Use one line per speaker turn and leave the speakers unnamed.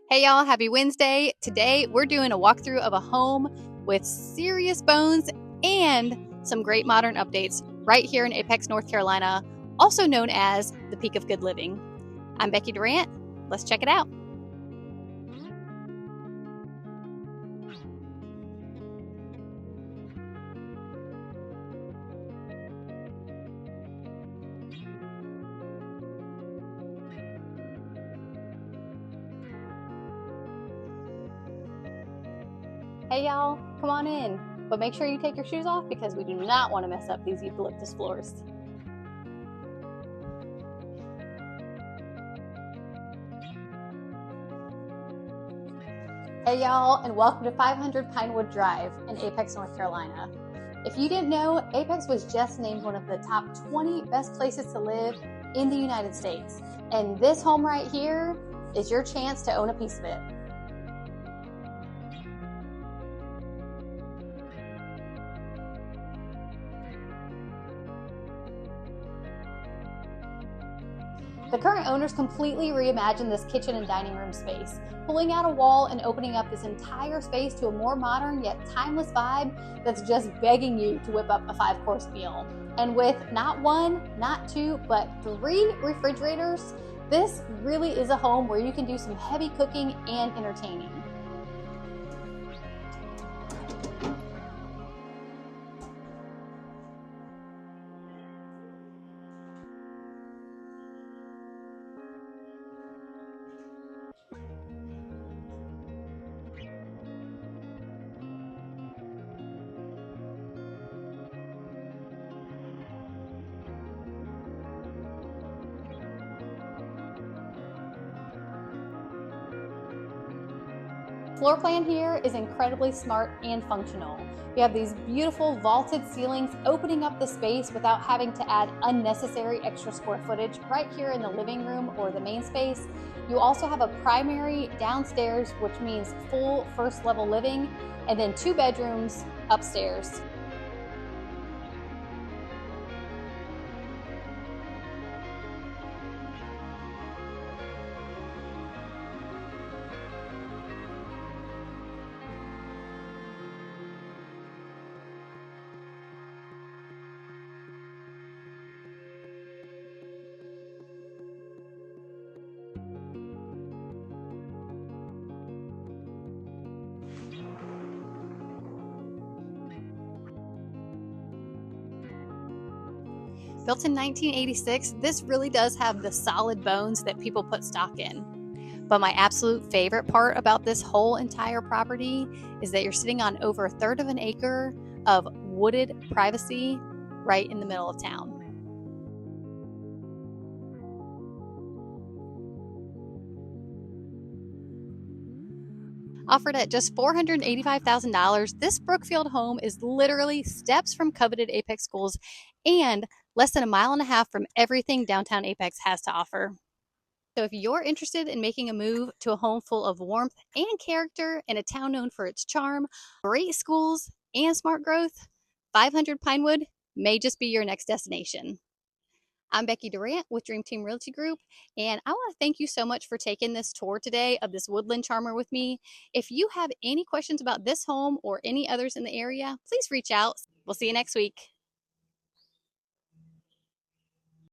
Hey y'all, happy Wednesday. Today we're doing a walkthrough of a home with serious bones and some great modern updates right here in Apex, North Carolina, also known as the Peak of Good Living. I'm Becky Durant. Let's check it out. Hey y'all, come on in. But make sure you take your shoes off because we do not want to mess up these eucalyptus floors. Hey y'all, and welcome to 500 Pinewood Drive in Apex, North Carolina. If you didn't know, Apex was just named one of the top 20 best places to live in the United States. And this home right here is your chance to own a piece of it. The current owners completely reimagined this kitchen and dining room space, pulling out a wall and opening up this entire space to a more modern yet timeless vibe that's just begging you to whip up a 5-course meal. And with not one, not two, but 3 refrigerators, this really is a home where you can do some heavy cooking and entertaining. Floor plan here is incredibly smart and functional. You have these beautiful vaulted ceilings opening up the space without having to add unnecessary extra square footage right here in the living room or the main space. You also have a primary downstairs, which means full first level living, and then 2 bedrooms upstairs. Built in 1986, this really does have the solid bones that people put stock in. But my absolute favorite part about this whole entire property is that you're sitting on over 1/3 of an acre of wooded privacy right in the middle of town. Offered at just $485,000, this Brookfield home is literally steps from coveted Apex schools and less than 1.5 miles from everything downtown Apex has to offer. So if you're interested in making a move to a home full of warmth and character in a town known for its charm, great schools, and smart growth, 500 Pinewood may just be your next destination. I'm Becky Durant with Dream Team Realty Group, and I want to thank you so much for taking this tour today of this woodland charmer with me. If you have any questions about this home or any others in the area, please reach out. We'll see you next week.